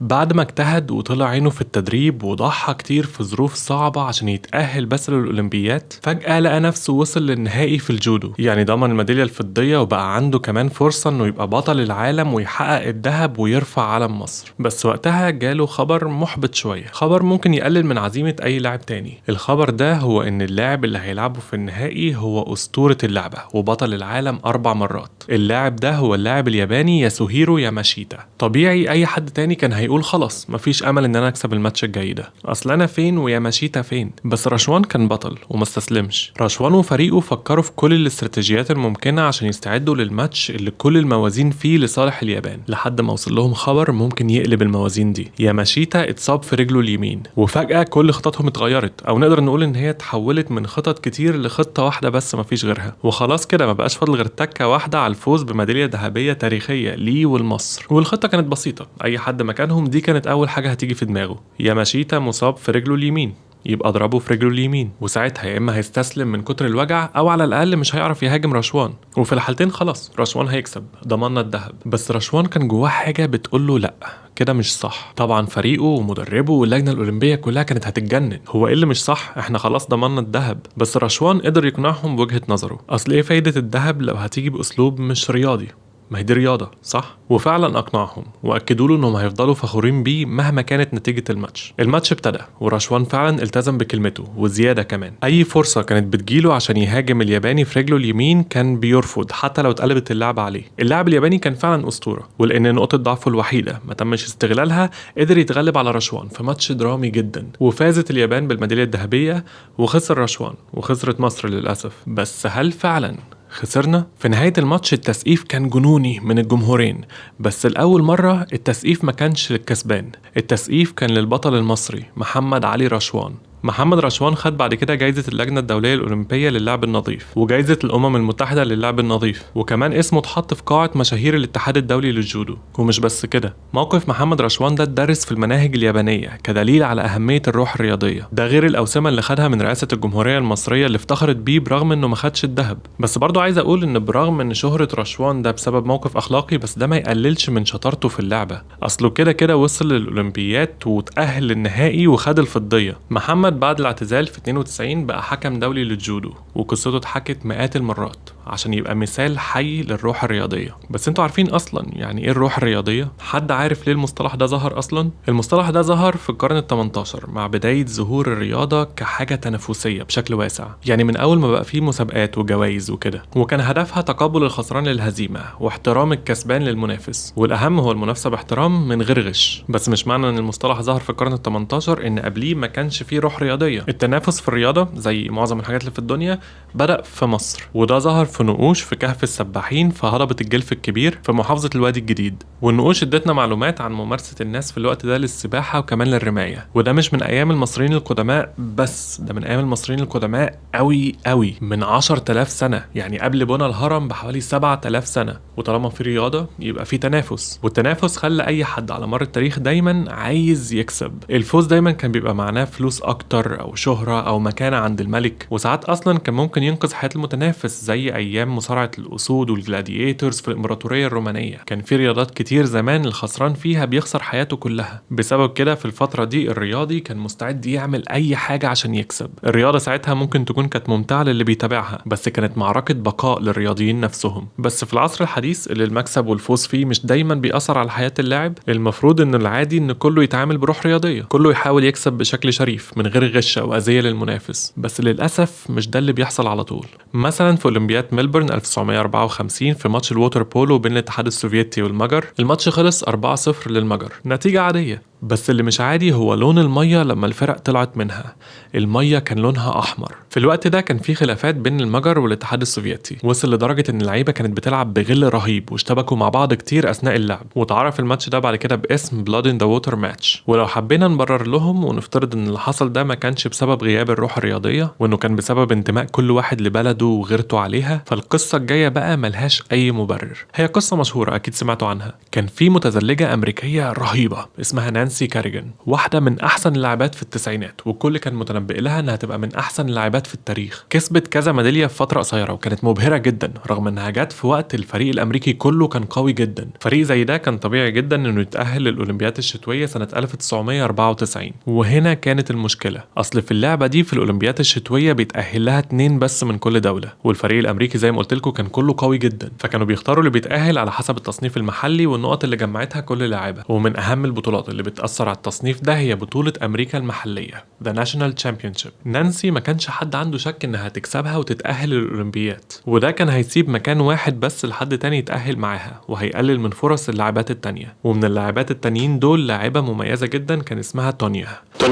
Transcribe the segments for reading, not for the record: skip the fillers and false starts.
بعد ما اجتهد وطلع عينه في التدريب وضحى كتير في ظروف صعبة عشان يتأهل بس للأولمبيات، فجأة لقى نفسه وصل للنهائي في الجودو، يعني ضمن الميدالية الفضية وبقى عنده كمان فرصة انه يبقى بطل العالم ويحقق الذهب ويرفع علم مصر. بس وقتها جاله خبر محبط شوية، خبر ممكن يقلل من عزيمة أي لاعب تاني. الخبر ده هو ان اللاعب اللي هيلعبه في النهائي هو أسطورة اللعبة وبطل العالم 4 مرات. اللاعب ده هو اللاعب الياباني ياسوهيرو ياماشيتا. طبيعي اي حد تاني كان هيقول خلاص مفيش امل ان انا اكسب الماتش الجاي ده، اصل انا فين وياماشيتا فين. بس رشوان كان بطل وما استسلمش. رشوان وفريقه فكروا في كل الاستراتيجيات الممكنه عشان يستعدوا للماتش اللي كل الموازين فيه لصالح اليابان، لحد ما وصل لهم خبر ممكن يقلب الموازين دي. ياماشيتا اتصاب في رجله اليمين، وفجاه كل خططهم اتغيرت، او نقدر نقول ان هي اتحولت من خطط كتير لخطه واحده بس مفيش غيرها. وخلاص كده ما بقاش فاضل غير تكه واحده على الفوز بميداليه ذهبيه تاريخيه ليه ولمصر. والخطه كانت بسيطه، اي حد مكانهم دي كانت اول حاجه هتيجي في دماغه. ياماشيتا مصاب في رجله اليمين، يبقى اضربه في رجله اليمين، وساعتها يا اما هيستسلم من كتر الوجع او على الاقل مش هيعرف يهاجم رشوان، وفي الحالتين خلاص رشوان هيكسب، ضمننا الذهب. بس رشوان كان جواه حاجه بتقول له لا، كده مش صح. طبعا فريقه ومدربه واللجنه الاولمبيه كلها كانت هتتجنن، هو ايه اللي مش صح؟ احنا خلاص ضمننا الذهب. بس رشوان قدر يقنعهم بوجهه نظره. اصل ايه فايده الذهب لو هتيجي باسلوب مش رياضي؟ ما هي دي رياضة صح؟ وفعلا أقنعهم وأكدوا له إنهم هيفضلوا فخورين بيه مهما كانت نتيجة الماتش. الماتش ابتدى ورشوان فعلا التزم بكلمته وزيادة كمان. أي فرصة كانت بتجيله عشان يهاجم الياباني في رجله اليمين كان بيرفض حتى لو اتقلبت اللعبة عليه. اللاعب الياباني كان فعلا أسطورة، ولأن نقطة ضعفه الوحيدة ما تمش استغلالها قدر يتغلب على رشوان في ماتش درامي جدا، وفازت اليابان بالميدالية الذهبية وخسر رشوان وخسرت مصر للأسف. بس هل فعلا خسرنا؟ في نهاية الماتش التسقيف كان جنوني من الجمهورين، بس الأول مرة التسقيف ما كانش للكسبان، التسقيف كان للبطل المصري محمد علي رشوان. محمد رشوان خد بعد كده جايزة اللجنة الدولية الأولمبية للعب النظيف وجايزة الأمم المتحدة للعب النظيف، وكمان اسمه اتحط في قاعة مشاهير الاتحاد الدولي للجودو. ومش بس كده، موقف محمد رشوان ده اتدرس في المناهج اليابانية كدليل على أهمية الروح الرياضية، ده غير الأوسمة اللي خدها من رئاسة الجمهورية المصرية اللي افتخرت بيه برغم إنه ما خدش الذهب. بس برضو عايز أقول إن برغم إن شهرة رشوان ده بسبب موقف أخلاقي، بس ده ما يقللش من شطارته في اللعبة. أصله كده كده وصل للأولمبيات وتأهل للنهائي وخد الفضية. محمد بعد الاعتزال في 92 بقى حكم دولي للجودو، وقصته اتحكت مئات المرات عشان يبقى مثال حي للروح الرياضية. بس انتوا عارفين اصلا يعني ايه الروح الرياضية؟ حد عارف ليه المصطلح ده ظهر اصلا؟ المصطلح ده ظهر في القرن ال18 مع بداية ظهور الرياضة كحاجة تنافسية بشكل واسع، يعني من اول ما بقى فيه مسابقات وجوائز وكده، وكان هدفها تقبل الخسران للهزيمة واحترام الكسبان للمنافس، والاهم هو المنافسة باحترام من غير غش. بس مش معنى ان المصطلح ظهر في القرن ال18 ان قبليه ما كانش فيه روح رياضية. التنافس في الرياضة زي معظم الحاجات اللي في الدنيا بدأ في مصر، وده ظهر في نقوش في كهف السباحين في هضبة الجلف الكبير في محافظة الوادي الجديد. والنقوش ادتنا معلومات عن ممارسة الناس في الوقت ده للسباحة وكمان للرماية، وده مش من ايام المصريين القدماء بس، ده من ايام المصريين القدماء قوي قوي، من 10,000 سنة، يعني قبل بنى الهرم بحوالي 7,000 سنة. وطالما في رياضة يبقى في تنافس، والتنافس خلى اي حد على مر التاريخ دايما عايز يكسب. الفوز دايما كان بيبقى معناه فلوس اكتر او شهرة او مكانة عند الملك، وساعات اصلا كان ممكن ينقذ حياة المتنافس زي ايام مصارعة الاسود والجلادياتورز في الامبراطورية الرومانية. كان في رياضات كتير زمان الخسران فيها بيخسر حياته كلها. بسبب كده في الفترة دي الرياضي كان مستعد يعمل اي حاجة عشان يكسب. الرياضة ساعتها ممكن تكون كانت ممتعة للي بيتابعها، بس كانت معركة بقاء للرياضيين نفسهم. بس في العصر الحديث اللي المكسب والفوز فيه مش دايما بيأثر على حياة اللاعب، المفروض ان العادي ان كله يتعامل بروح رياضية، كله يحاول يكسب بشكل شريف من غير غش او اذية للمنافس. بس للاسف مش ده اللي بيحصل على طول. مثلا في اولمبياد ملبورن 1954 في ماتش الووتر بولو بين الاتحاد السوفيتي والمجر، الماتش خلص 4-0 للمجر، نتيجة عادية. بس اللي مش عادي هو لون المية لما الفرق طلعت منها. المية كان لونها أحمر. في الوقت ده كان في خلافات بين المجر والاتحاد السوفيتي، وصل لدرجة إن اللعيبة كانت بتلعب بغل رهيب واشتبكوا مع بعض كتير أثناء اللعب، وتعرف الماتش ده بعد كده باسم Blood in the Water Match. ولو حبينا نبرر لهم ونفترض إن اللي حصل ده ما كانش بسبب غياب الروح الرياضية، وإنه كان بسبب انتماء كل واحد لبلده وغيرته عليها، فالقصة الجاية بقى ملهاش أي مبرر. هي قصة مشهورة أكيد سمعتوا عنها. كان في متزلجة أمريكية رهيبة اسمها نانسي نانسي كاريجان، واحدة من أحسن اللاعبات في التسعينات، والكل كان متنبئ لها إنها تبقى من أحسن اللاعبات في التاريخ. كسبت كذا ميدالية في فترة قصيرة وكانت مبهرة جدا، رغم إنها جت في وقت الفريق الأمريكي كله كان قوي جدا. فريق زي ده كان طبيعي جدا إنه يتأهل للأولمبياد الشتوية سنة 1994. وهنا كانت المشكلة، أصل في اللعبة دي في الأولمبياد الشتوية بيتأهل لها 2 بس من كل دولة، والفريق الأمريكي زي ما قلت لكم كان كله قوي جدا، فكانوا بيختاروا اللي بيتأهل على حسب التصنيف المحلي والنقط اللي جمعتها كل لاعبة. ومن أهم البطولات اللي بتأثر على التصنيف ده هي بطولة أمريكا المحلية The National Championship. نانسي ما كانش حد عنده شك إنها هتكسبها وتتأهل للأولمبياد، وده كان هيسيب مكان واحد بس لحد تاني يتأهل معاها، وهيقلل من فرص اللاعبات التانية. ومن اللاعبات التانيين دول لاعبة مميزة جدا كان اسمها تونيا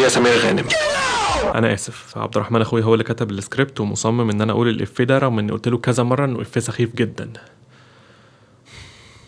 سمير غانم. انا اسف، عبد الرحمن اخوي هو اللي كتب السكريبت ومصمم ان انا اقول الافيه ده، رغم اني قلت له كذا مره انه افيه سخيف جدا.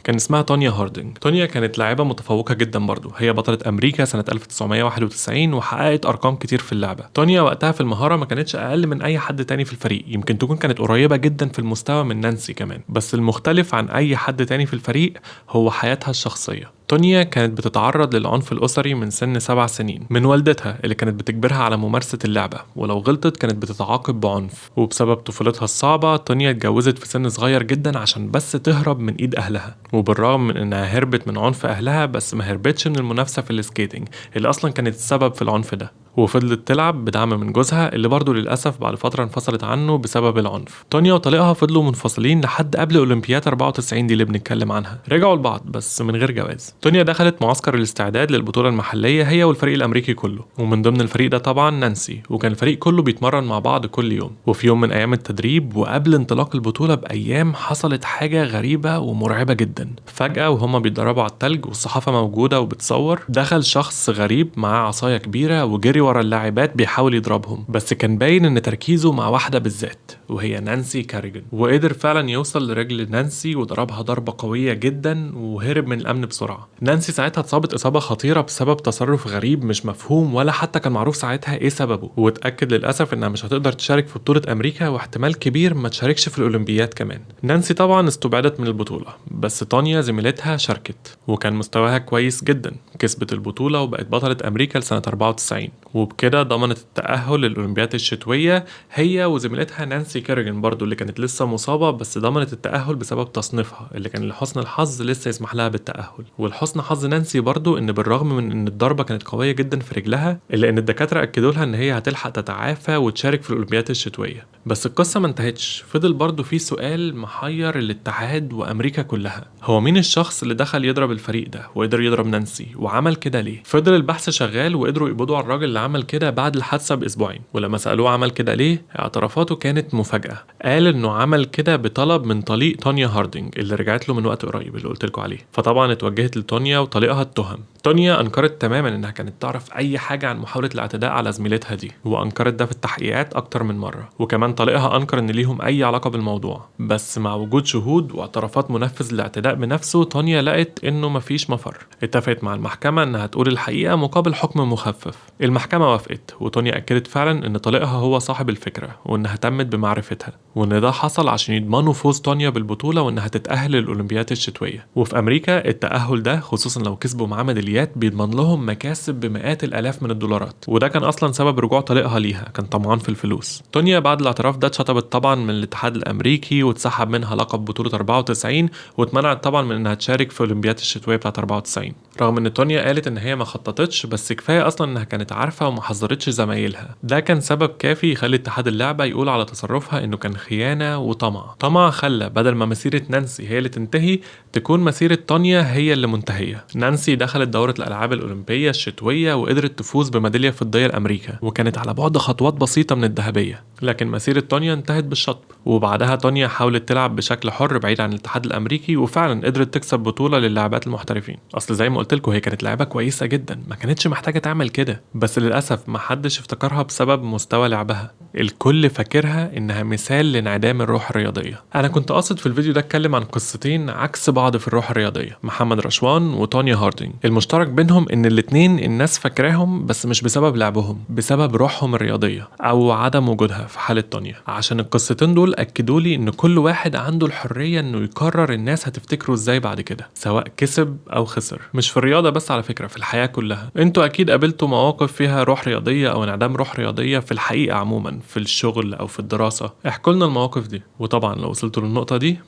كان اسمها تونيا هاردينج. تونيا كانت لاعبة متفوقة جدا برضو، هي بطلة أمريكا سنة 1991 وحققت أرقام كتير في اللعبة. تونيا وقتها في المهارة ما كانتش أقل من أي حد تاني في الفريق، يمكن تكون كانت قريبة جدا في المستوى من نانسي كمان، بس المختلف عن أي حد تاني في الفريق هو حياتها الشخصية. تونيا كانت بتتعرض للعنف الأسري من سن 7 سنين من والدتها اللي كانت بتجبرها على ممارسة اللعبة، ولو غلطت كانت بتتعاقب بعنف. وبسبب طفولتها الصعبة تونيا اتجوزت في سن صغير جدا عشان بس تهرب من إيد أهلها، وبالرغم من إنها هربت من عنف أهلها بس ما هربتش من المنافسة في السكيتنج اللي أصلا كانت السبب في العنف ده، وفضلت تلعب بدعم من جوزها اللي برضه للأسف بعد فترة انفصلت عنه بسبب العنف. تونيا وطليقها فضلوا منفصلين لحد قبل أولمبياد 94 دي اللي بنتكلم عنها، رجعوا لبعض بس من غير جواز. تونيا دخلت معسكر الاستعداد للبطولة المحلية هي والفريق الأمريكي كله، ومن ضمن الفريق ده طبعا نانسي، وكان الفريق كله بيتمرن مع بعض كل يوم. وفي يوم من أيام التدريب وقبل انطلاق البطولة بأيام حصلت حاجة غريبة ومرعبة جدا. فجأة وهما بيتدربوا على التلج والصحافة موجودة وبتصور، دخل شخص غريب معاه عصاية كبيرة وجري ورا اللاعبات بيحاول يضربهم، بس كان باين ان تركيزه مع واحدة بالذات وهي نانسي كاريجان، وقدر فعلا يوصل لرجل نانسي وضربها ضربة قوية جدا وهرب من الأمن بسرعة. نانسي ساعتها اتصابت إصابة خطيرة بسبب تصرف غريب مش مفهوم ولا حتى كان معروف ساعتها ايه سببه، واتأكد للأسف انها مش هتقدر تشارك في بطولة أمريكا واحتمال كبير ما تشاركش في الأولمبياد كمان. نانسي طبعا استبعدت من البطولة، بس تونيا زميلتها شاركت وكان مستواها كويس جدا، كسبت البطولة وبقت بطلة أمريكا لسنة 94، وبكده ضمنت التأهل للأولمبياد الشتوية هي وزميلتها نانسي كاريجان برضو اللي كانت لسه مصابة، بس ضمنت التأهل بسبب تصنيفها اللي كان لحسن الحظ لسه يسمح لها بالتأهل. والحسن حظ نانسي برضو ان بالرغم من ان الضربة كانت قوية جدا في رجلها الا ان الدكاترة اكدوا لها ان هي هتلحق تتعافى وتشارك في الأولمبياد الشتوية. بس القصة ما انتهتش، فضل برضو في سؤال محير الاتحاد وأمريكا كلها، هو مين الشخص اللي دخل يضرب الفريق ده وقدر يضرب نانسي وعمل كده ليه؟ فضل البحث شغال وقدروا يقبضوا على الراجل اللي عمل كده بعد الحادثة بأسبوعين، ولما سألوه عمل كده ليه اعترافاته كانت مفاجأة. قال انه عمل كده بطلب من طليق تونيا هاردينج اللي رجعت له من وقت قريب اللي قلت لكم عليه، فطبعا اتوجهت لتونيا وطليقها التهم. تونيا انكرت تماما انها كانت تعرف اي حاجة عن محاولة الاعتداء على زميلتها دي، وانكرت ده في التحقيقات اكتر من مرة، وكمان طليقها انكر ان ليهم اي علاقة بالموضوع. بس مع وجود شهود واعترافات منفذ الاعتداء بنفسه تونيا لقت انه مفيش مفر، اتفقت مع المحكمة انها تقول الحقيقة مقابل حكم مخفف. المحكمة وافقت وتونيا اكدت فعلا ان طليقها هو صاحب الفكرة وانها تمت بمعرفتها، وان ده حصل عشان يضمنوا فوز تونيا بالبطولة وانها تتأهل للأولمبياد الشتوية. وفي امريكا التأهل ده خصوصا لو كسبوا معاه ميداليات بيضمن لهم مكاسب بمئات الالاف من الدولارات، وده كان اصلا سبب رجوع طليقها ليها، كان طمعان في الفلوس. تونيا بعد الاعتراف ده اتشطبت طبعا من الاتحاد الامريكي واتسحب منها لقب بطولة 94، واتمنعت طبعا من انها تشارك في اولمبياد الشتوية بتاعه 94، رغم ان تونيا قالت ان هي ما خططتش، بس كفايه اصلا انها كانت عارفه وما حذرتش زمايلها. ده كان سبب كافي يخلي اتحاد اللعبه يقول على تصرفها انه كان خيانه وطمع. طمع خلى بدل ما مسيره نانسي هي اللي تنتهي تكون مسيره تونيا هي اللي منتهيه. نانسي دخلت دوره الالعاب الاولمبيه الشتويه وقدرت تفوز بميداليه فضيه لامريكا، وكانت على بعد خطوات بسيطه من الذهبيه، لكن مسيره تونيا انتهت بالشطب. وبعدها تونيا حاولت تلعب بشكل حر بعيد عن الاتحاد الامريكي، وفعلا قدرت تكسب بطوله للاعبات المحترفين. اصل زي ما قلت لكم هي كانت لعبه كويسه جدا، ما كانتش محتاجه تعمل كده، بس للاسف ما حدش افتكرها بسبب مستوى لعبها. الكل فاكرها انها مثال لانعدام الروح الرياضيه. انا كنت قاصد في الفيديو ده اتكلم عن قصتين عكس بعض في الروح الرياضيه، محمد رشوان وتونيا هاردينج. المشترك المشترك بينهم ان الاتنين الناس فاكراهم بس مش بسبب لعبهم، بسبب روحهم الرياضية او عدم وجودها في حالة تانية. عشان القصتين دول اكدوا لي ان كل واحد عنده الحرية انه يقرر الناس هتفتكره ازاي بعد كده، سواء كسب او خسر. مش في الرياضة بس على فكرة، في الحياة كلها. انتوا اكيد قابلتوا مواقف فيها روح رياضية او انعدام روح رياضية في الحقيقة عموما، في الشغل او في الدراسة. احكوا لنا المواقف دي. وطبعا لو وصلتوا للنقطة دي،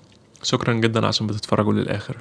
شكرا جدا عشان بتتفرجوا للآخر.